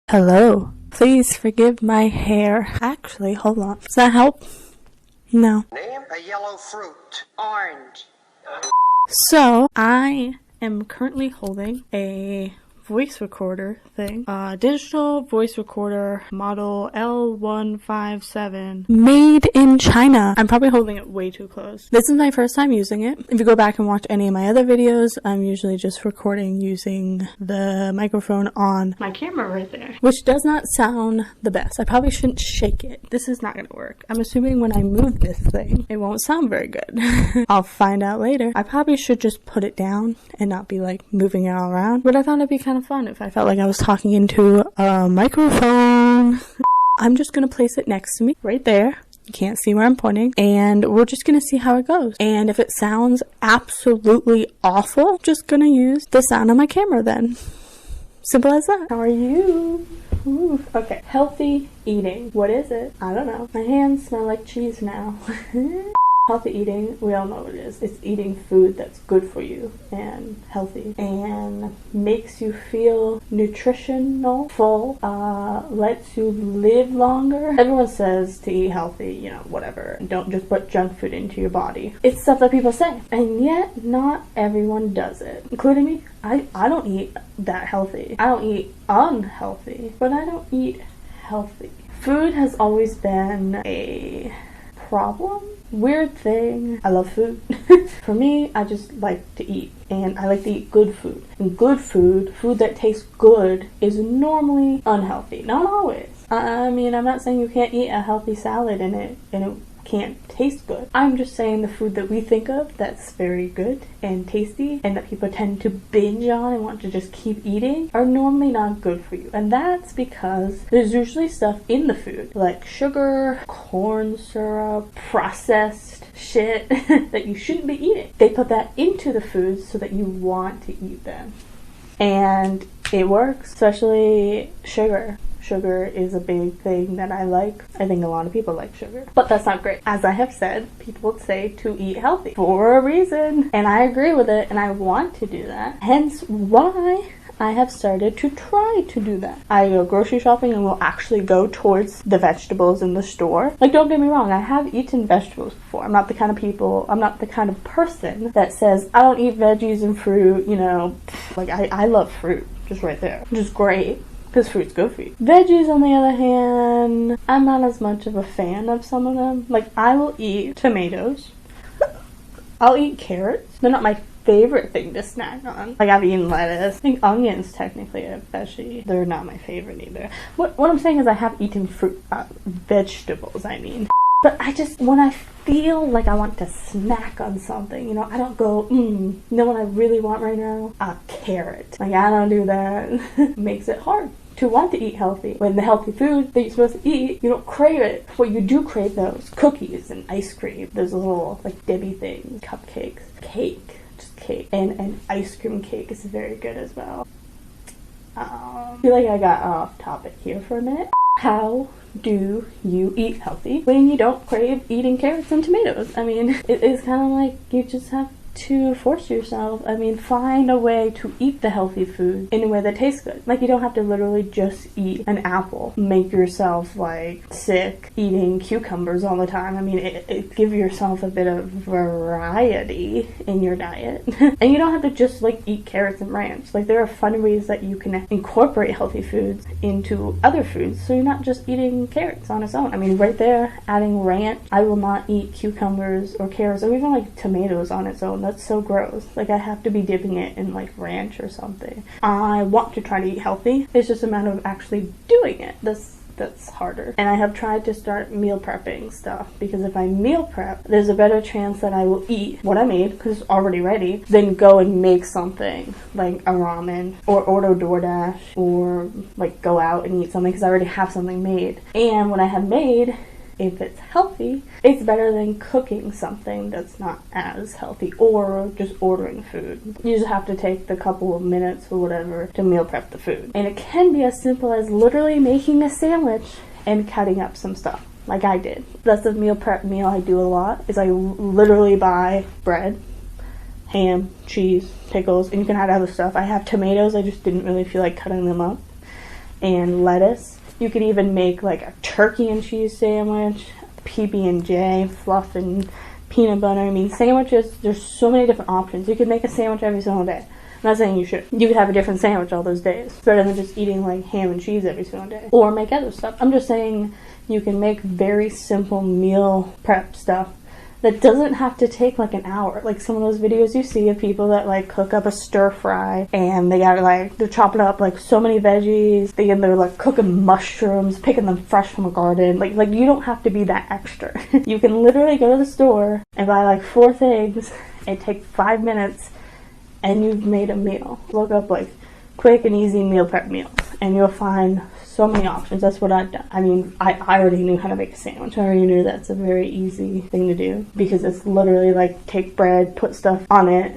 Hello. Please forgive my hair. Actually, hold on. Does that help? No. Name a yellow fruit. Orange. So, I am currently holding a voice recorder thing. Digital voice recorder model L157. Made in China. I'm probably holding it way too close. This is my first time using it. If you go back and watch any of my other videos, I'm usually just recording using the microphone on my camera right there, which does not sound the best. I probably shouldn't shake it. This is not gonna work. I'm assuming when I move this thing, it won't sound very good. I'll find out later. I probably should just put it down and not be like moving it all around, but I thought it'd be kind of fun if I felt like I was talking into a microphone. I'm just gonna place it next to me right there. You can't see where I'm pointing, and we're just gonna see how it goes. And if it sounds absolutely awful, just gonna use the sound on my camera then. Simple as that. How are you? Ooh, okay. Healthy eating. What is it? I don't know. My hands smell like cheese now. Healthy eating, we all know what it is. It's eating food that's good for you and healthy and makes you feel nutritional, full, lets you live longer. Everyone says to eat healthy, you know, whatever. Don't just put junk food into your body. It's stuff that people say, and yet not everyone does it, including me. I don't eat that healthy. I don't eat unhealthy, but I don't eat healthy. Food has always been a problem. Weird thing. I love food. For me, I just like to eat, and I like to eat good food. And good food, food that tastes good, is normally unhealthy. Not always. I mean, I'm not saying you can't eat a healthy salad and it can't taste good. I'm just saying the food that we think of that's very good and tasty and that people tend to binge on and want to just keep eating are normally not good for you. And that's because there's usually stuff in the food like sugar, corn syrup, processed shit that you shouldn't be eating. They put that into the food so that you want to eat them. And it works, especially sugar. Sugar is a big thing that I like. I think a lot of people like sugar, but that's not great. As I have said, people say to eat healthy for a reason, and I agree with it, and I want to do that. Hence why I have started to try to do that. I go grocery shopping and will actually go towards the vegetables in the store. Like, don't get me wrong, I have eaten vegetables before. I'm not the kind of person that says, I don't eat veggies and fruit, you know. Like, I love fruit, just right there, which is great, because fruit's good for you. Veggies, on the other hand, I'm not as much of a fan of some of them. Like, I will eat tomatoes. I'll eat carrots. They're not my favorite thing to snack on. Like, I've eaten lettuce. I think onions, technically, especially, they're not my favorite either. What I'm saying is I have eaten fruit, vegetables, I mean. But when I feel like I want to snack on something, you know, I don't go, you know what I really want right now? A carrot. Like, I don't do that. Makes it hard to want to eat healthy. When the healthy food that you're supposed to eat, you don't crave it. What you do crave, those cookies and ice cream. Those little, like, Debbie things, cupcakes, cake, just cake. And ice cream cake is very good as well. I feel like I got off topic here for a minute. How do you eat healthy when you don't crave eating carrots and tomatoes? I mean, it is kind of like you just have to force yourself. I mean, find a way to eat the healthy food in a way that tastes good. Like, you don't have to literally just eat an apple. Make yourself, like, sick eating cucumbers all the time. I mean, give yourself a bit of variety in your diet. And you don't have to just, like, eat carrots and ranch. Like, there are fun ways that you can incorporate healthy foods into other foods, so you're not just eating carrots on its own. I mean, right there, adding Rant. I will not eat cucumbers or carrots or even, like, tomatoes on its own. That's so gross. Like, I have to be dipping it in, like, ranch or something. I want to try to eat healthy. It's just a matter of actually doing it. That's harder. And I have tried to start meal prepping stuff, because if I meal prep, there's a better chance that I will eat what I made, because it's already ready, than go and make something like a ramen or order DoorDash or, like, go out and eat something because I already have something made. And what I have made, if it's healthy, it's better than cooking something that's not as healthy or just ordering food. You just have to take the couple of minutes or whatever to meal prep the food. And it can be as simple as literally making a sandwich and cutting up some stuff, like I did. That's the meal prep meal I do a lot, is I literally buy bread, ham, cheese, pickles, and you can add other stuff. I have tomatoes, I just didn't really feel like cutting them up. and lettuce. You could even make like a turkey and cheese sandwich, PB&J, fluff and peanut butter. I mean, sandwiches, there's so many different options. You could make a sandwich every single day. I'm not saying you should. You could have a different sandwich all those days. It's better than just eating like ham and cheese every single day. Or make other stuff. I'm just saying you can make very simple meal prep stuff that doesn't have to take like an hour. Like some of those videos you see of people that like cook up a stir fry and they gotta like, they're chopping up like so many veggies. They're like cooking mushrooms, picking them fresh from a garden. Like you don't have to be that extra. You can literally go to the store and buy like 4 things and take 5 minutes and you've made a meal. Look up like quick and easy meal prep meals and you'll find so many options. That's what I've done. I mean, I already knew how to make a sandwich. I already knew that's a very easy thing to do because it's literally like take bread, put stuff on it,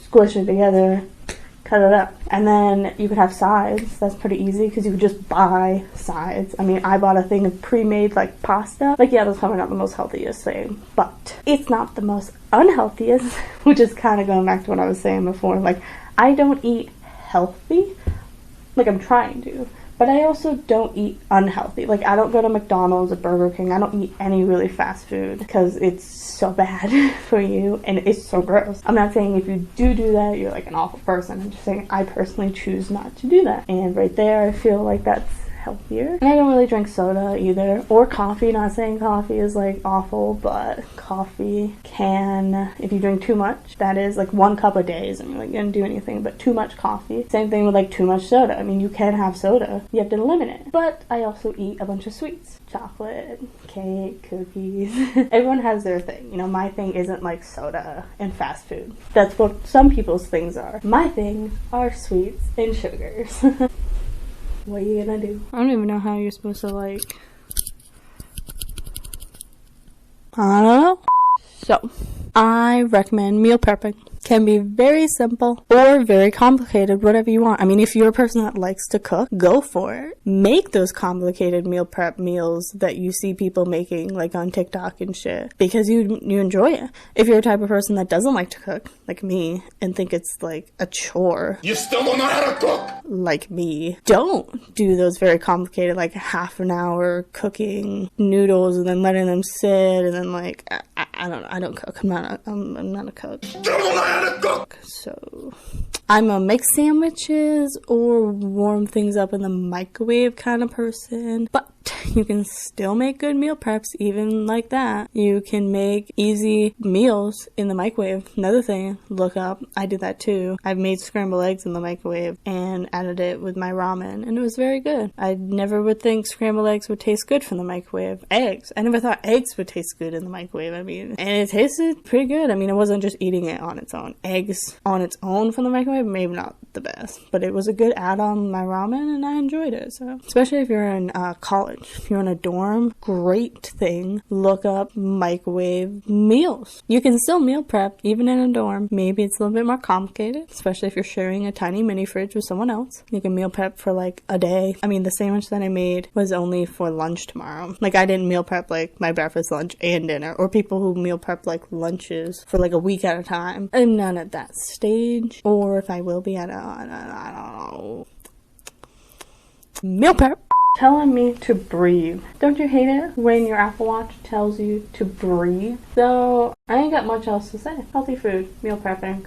squish it together, cut it up. And then you could have sides. That's pretty easy because you could just buy sides. I mean, I bought a thing of pre-made like pasta. Like, yeah, that's probably not the most healthiest thing, but it's not the most unhealthiest, which is kind of going back to what I was saying before. Like, I don't eat healthy. Like, I'm trying to. But I also don't eat unhealthy. Like, I don't go to McDonald's or Burger King. I don't eat any really fast food because it's so bad for you and it's so gross. I'm not saying if you do that, you're like an awful person. I'm just saying I personally choose not to do that. And right there, I feel like that's healthier. And I don't really drink soda either, or coffee. Not saying coffee is like awful, but coffee can, if you drink too much, that is like 1 cup a day isn't really gonna do anything, but too much coffee. Same thing with like too much soda. I mean, you can have soda, you have to limit it. But I also eat a bunch of sweets, chocolate, cake, cookies. Everyone has their thing. You know, my thing isn't like soda and fast food. That's what some people's things are. My thing are sweets and sugars. What are you gonna do? I don't even know how you're supposed to like... I don't know. So, I recommend meal prepping. Can be very simple or very complicated, whatever you want. I mean, if you're a person that likes to cook, go for it. Make those complicated meal prep meals that you see people making like on TikTok and shit because you enjoy it. If you're a type of person that doesn't like to cook, like me, and think it's like a chore, you still don't know how to cook, like me, don't do those very complicated like half an hour cooking noodles and then letting them sit and then like I don't know. I don't cook. I'm not a cook. So I'm a make sandwiches or warm things up in the microwave kind of person, but you can still make good meal preps even like that. You can make easy meals in the microwave. Another thing, look up. I did that too. I've made scrambled eggs in the microwave and added it with my ramen and it was very good. I never would think scrambled eggs would taste good from the microwave. Eggs. I never thought eggs would taste good in the microwave. I mean, and it tasted pretty good. I mean, I wasn't just eating it on its own. Eggs on its own from the microwave, maybe not the best, but it was a good add-on to my ramen and I enjoyed it. So, especially if you're in college. If you're in a dorm, great thing. Look up microwave meals. You can still meal prep even in a dorm. Maybe it's a little bit more complicated, especially if you're sharing a tiny mini fridge with someone else. You can meal prep for like a day. I mean, the sandwich that I made was only for lunch tomorrow. Like I didn't meal prep like my breakfast, lunch, and dinner. Or people who meal prep like lunches for like a week at a time. I'm not at that stage. Or if I will be at I don't know. Meal prep. Telling me to breathe. Don't you hate it when your Apple Watch tells you to breathe? So, I ain't got much else to say. Healthy food, meal prepping.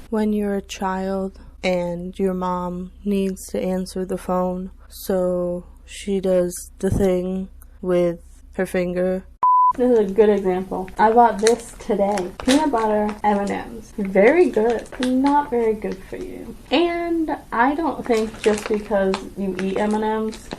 When you're a child and your mom needs to answer the phone, so she does the thing with her finger. This is a good example. I bought this today. Peanut butter M&Ms. Very good. Not very good for you. And I don't think just because you eat M&Ms,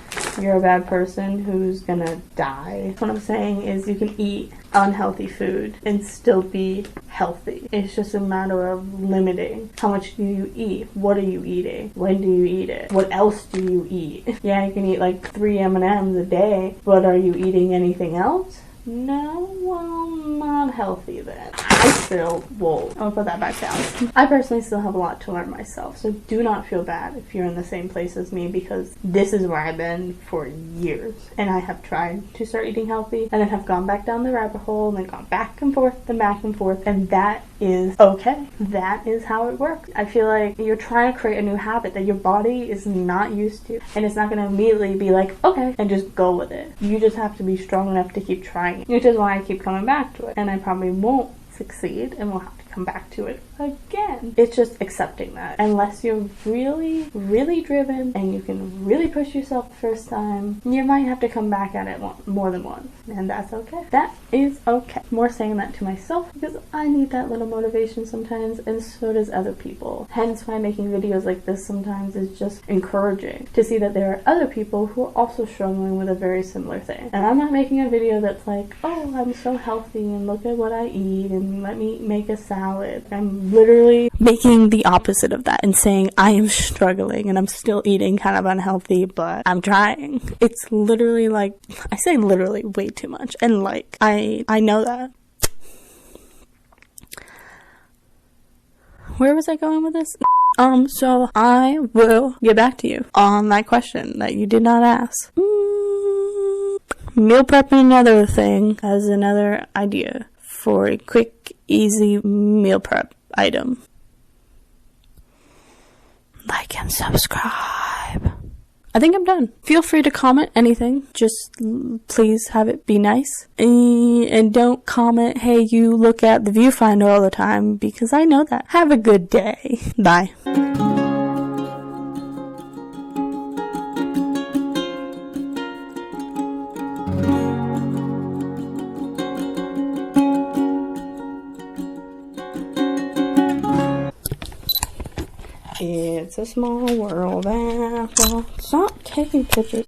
you're a bad person who's gonna die. What I'm saying is you can eat unhealthy food and still be healthy. It's just a matter of limiting. How much do you eat? What are you eating? When do you eat it? What else do you eat? Yeah, you can eat like 3 M&Ms a day, but are you eating anything else? No, well, not healthy then. I still will. I'm gonna put that back down. I personally still have a lot to learn myself, so do not feel bad if you're in the same place as me, because this is where I've been for years. And I have tried to start eating healthy and then have gone back down the rabbit hole and then gone back and forth and back and forth, and that is okay. That is how it works. I feel like you're trying to create a new habit that your body is not used to, and it's not going to immediately be like, okay, and just go with it. You just have to be strong enough to keep trying, which is why I keep coming back to it. And I probably won't succeed and we'll have to come back to it again. It's just accepting that. Unless you're really, really driven and you can really push yourself the first time, you might have to come back at it more than once. And that's okay. That is okay. More saying that to myself because I need that little motivation sometimes, and so does other people. Hence why making videos like this sometimes is just encouraging to see that there are other people who are also struggling with a very similar thing. And I'm not making a video that's like, oh, I'm so healthy and look at what I eat and let me make a salad. I'm literally making the opposite of that and saying I am struggling and I'm still eating kind of unhealthy, but I'm trying. It's literally like, I say literally way too much, and like I know that. Where was I going with this? So I will get back to you on that question that you did not ask. Meal prep, another thing, as another idea for a quick, easy meal prep item. Like and subscribe. I think I'm done. Feel free to comment anything. Just please have it be nice. And don't comment, hey, you look at the viewfinder all the time, because I know that. Have a good day. Bye. It's a small world after all. Stop taking pictures.